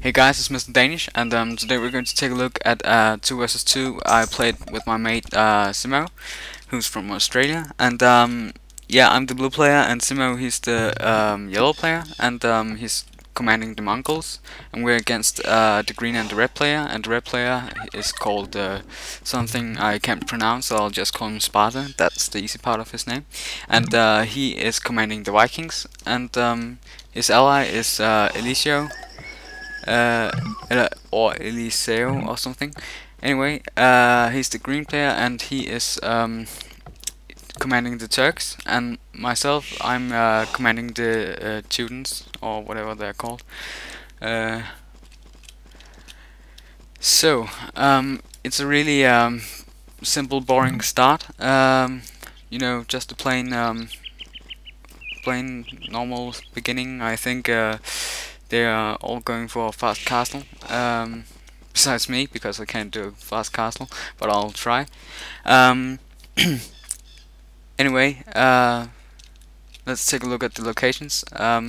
Hey guys, it's Mr. Danish, and today we're going to take a look at 2 versus 2 I played with my mate Simmo, who's from Australia, and yeah, I'm the blue player, and Simmo, he's the yellow player, and he's commanding the Mongols, and we're against the green and the red player, and the red player is called something I can't pronounce, so I'll just call him Sparta. That's the easy part of his name, and he is commanding the Vikings, and his ally is ELISEO, or ELISEO or something. Anyway, he's the green player, and he is commanding the Turks, and myself, I'm commanding the Teutons, or whatever they're called. Uh, it's a really simple, boring start. You know, just a plain normal beginning. I think they are all going for a fast castle. Besides me, because I can't do a fast castle, but I'll try. Um, anyway, let's take a look at the locations. A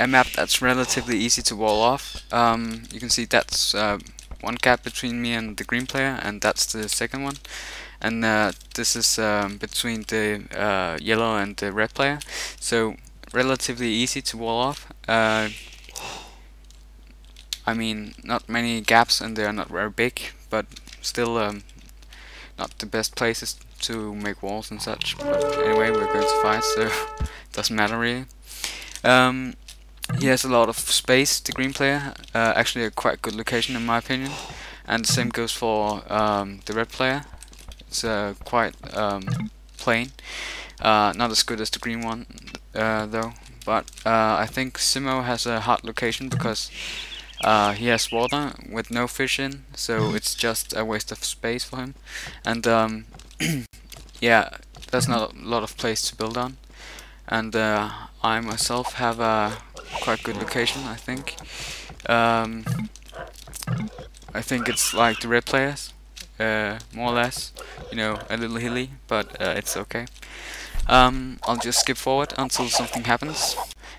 map that's relatively easy to wall off. You can see that's one gap between me and the green player, and that's the second one. And this is between the yellow and the red player. So relatively easy to wall off. I mean, not many gaps, and they are not very big, but still not the best places to make walls and such. But anyway, we're going to fight, so it doesn't matter really. He has a lot of space, the green player, actually a quite good location in my opinion, and the same goes for the red player. It's quite plain, not as good as the green one though, but I think Simmo has a hard location because he has water with no fish in, so it's just a waste of space for him, and yeah, there's not a lot of place to build on, and I myself have a quite good location, I think. I think it's like the red players, more or less, you know, a little hilly, but it's okay. I'll just skip forward until something happens.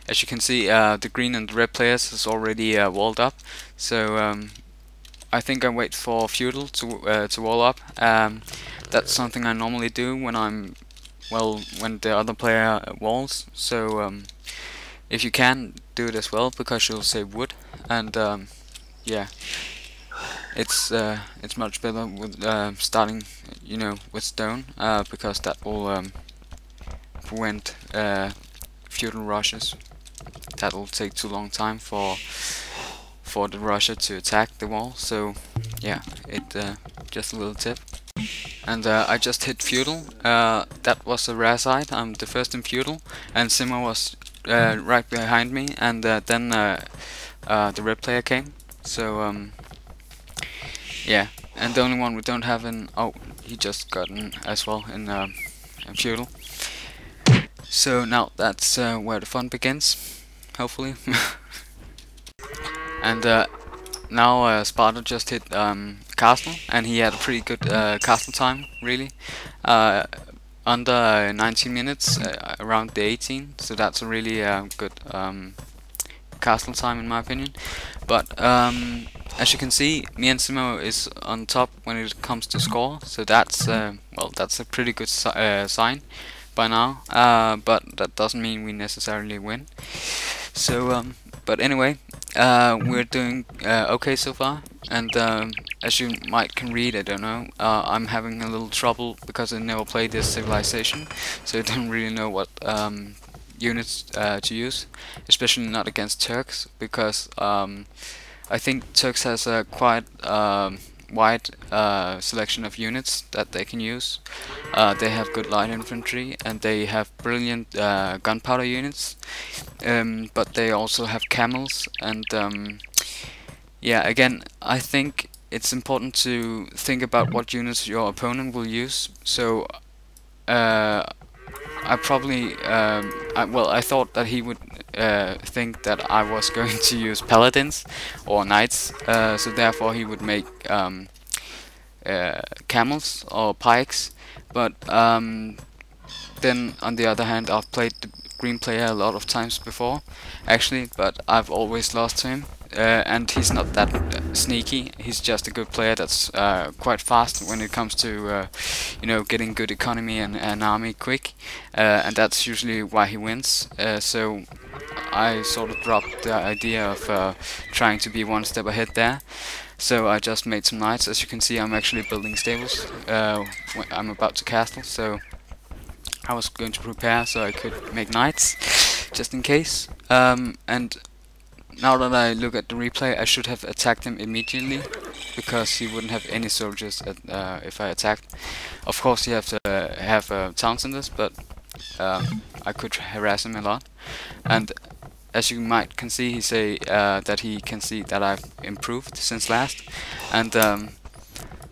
As you can see, the green and the red players is already walled up, so I think I wait for feudal to wall up. That's something I normally do when when the other player walls. So if you can, do it as well, because you'll save wood, and yeah, it's much better with starting, you know, with stone, because that will prevent feudal rushes. That will take too long time for the rusher to attack the wall. So yeah, just a little tip. And I just hit feudal. That was a rare sight. I'm the first in feudal, and Simmo was right behind me, and then the red player came. So yeah, and the only one we don't have in, oh, he just got in as well in feudal. So now that's where the fun begins, hopefully. And now Sparta just hit castle, and he had a pretty good castle time, really. Under 19 minutes, around the 18, so that's a really good castle time in my opinion. But as you can see, me and Simmo is on top when it comes to score, so that's well, that's a pretty good sign by now, but that doesn't mean we necessarily win. So but anyway, we're doing okay so far, and as you might can read, I don't know, I'm having a little trouble because I never played this civilization, so I don't really know what units to use, especially not against Turks, because I think Turks has a quite wide selection of units that they can use. They have good light infantry, and they have brilliant gunpowder units, but they also have camels, and yeah, again, I think it's important to think about what units your opponent will use. So I probably I thought that he would think that I was going to use paladins or knights, so therefore he would make camels or pikes. But then on the other hand, I've played the green player a lot of times before, actually, but I've always lost to him. and he's not that sneaky. He's just a good player that's quite fast when it comes to getting good economy and an army quick, and that's usually why he wins. So I sort of dropped the idea of trying to be one step ahead there. So I just made some knights. As you can see, I'm actually building stables. I'm about to castle, so I was going to prepare so I could make knights, just in case. And now that I look at the replay, I should have attacked him immediately, because he wouldn't have any soldiers if I attacked. Of course, you have to have towns in this, but I could harass him a lot. And as you might can see, he say that he can see that I've improved since last. And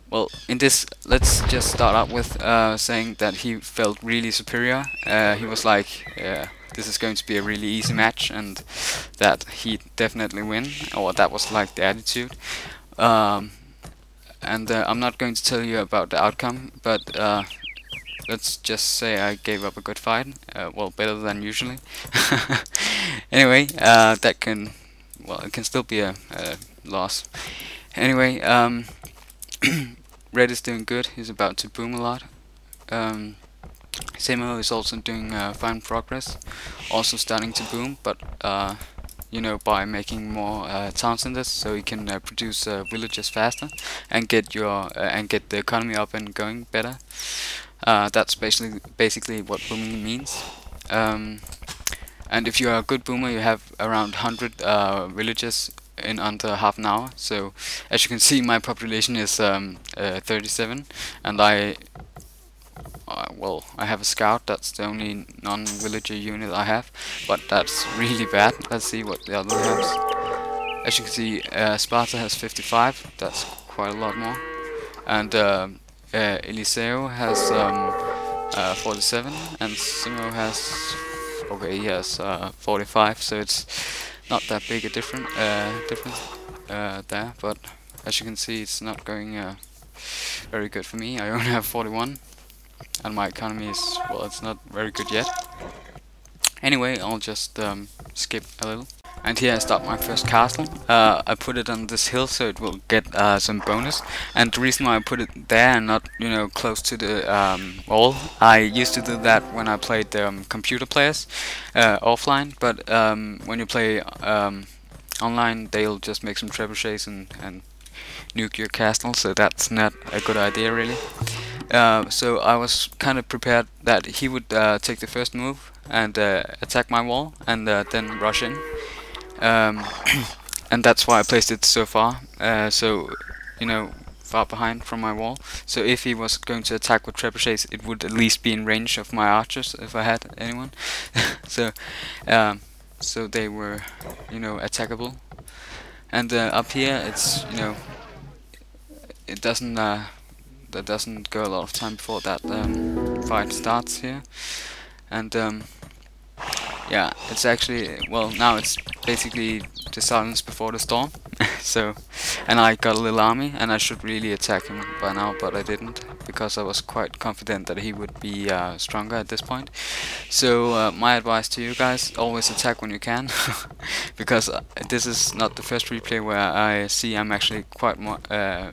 well, in this, let's just start out with saying that he felt really superior. He was like, this is going to be a really easy match, and that he'd definitely win, or that was like the attitude. And I'm not going to tell you about the outcome, but let's just say I gave up a good fight. Well, better than usually. Anyway, that can, well, it can still be a loss. Anyway, Red is doing good. He's about to boom a lot. Simmo is also doing fine progress, also starting to boom, but by making more towns in this, so you can produce villages faster and get the economy up and going better. That's basically what booming means. And if you are a good boomer, you have around 100 villages in under half an hour. So as you can see, my population is 37, and I have a scout. That's the only non-villager unit I have, but that's really bad. Let's see what the other has. As you can see, Sparta has 55. That's quite a lot more. And ELISEO has 47, and Simmo has, okay, he has 45. So it's not that big a difference there. But as you can see, it's not going very good for me. I only have 41. And my economy is, well, it's not very good yet. Anyway, I'll just skip a little. And here I start my first castle. I put it on this hill so it will get some bonus. And the reason why I put it there and not, close to the wall, I used to do that when I played computer players offline. But when you play online, they'll just make some trebuchets and nuke your castle. So that's not a good idea, really. So I was kind of prepared that he would take the first move and attack my wall, and then rush in. And that's why I placed it so far, far behind from my wall. So if he was going to attack with trebuchets, it would at least be in range of my archers if I had anyone. So they were, attackable. And up here, it's, it doesn't. There doesn't go a lot of time before that fight starts here, and yeah, it's actually, well, now it's basically the silence before the storm. So, and I got a little army, and I should really attack him by now, but I didn't, because I was quite confident that he would be stronger at this point. So my advice to you guys: always attack when you can, because this is not the first replay where I see I'm actually quite more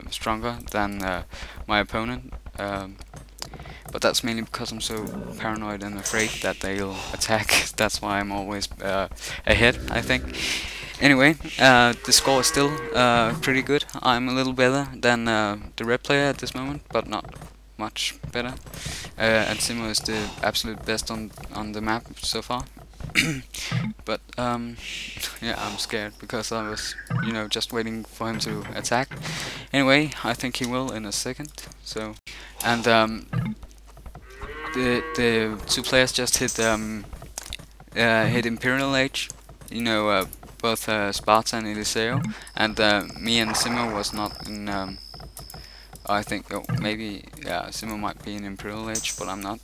stronger than my opponent. But that's mainly because I'm so paranoid and afraid that they'll attack. That's why I'm always ahead, I think. Anyway, the score is still pretty good. I'm a little better than the red player at this moment, but not much better. And Simmo is the absolute best on the map so far. But yeah, I'm scared because I was, just waiting for him to attack. Anyway, I think he will in a second. So, and the two players just hit Imperial Age. Both Sparta and ELISEO, and me and Simmo was not in. I think maybe Simmo might be in Imperial Age, but I'm not.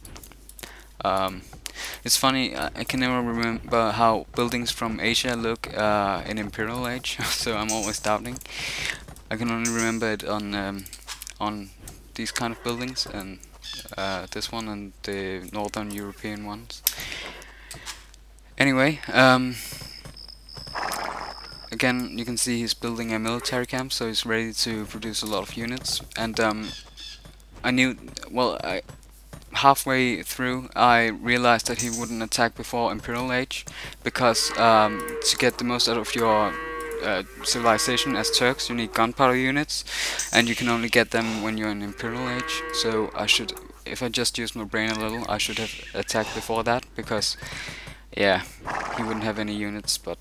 It's funny, I can never remember how buildings from Asia look in Imperial Age, so I'm always doubting. I can only remember it on these kind of buildings, and this one and the Northern European ones. Anyway, again, you can see he's building a military camp, so he's ready to produce a lot of units. And I knew, well, halfway through I realized that he wouldn't attack before Imperial Age, because to get the most out of your civilization as Turks, you need gunpowder units, and you can only get them when you're in Imperial Age. So I should, if I just used my brain a little, I should have attacked before that, because yeah, he wouldn't have any units. But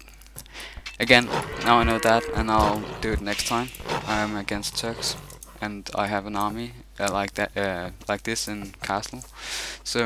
again, now I know that, and I'll do it next time I'm against Turks and I have an army like that, like this in castle. So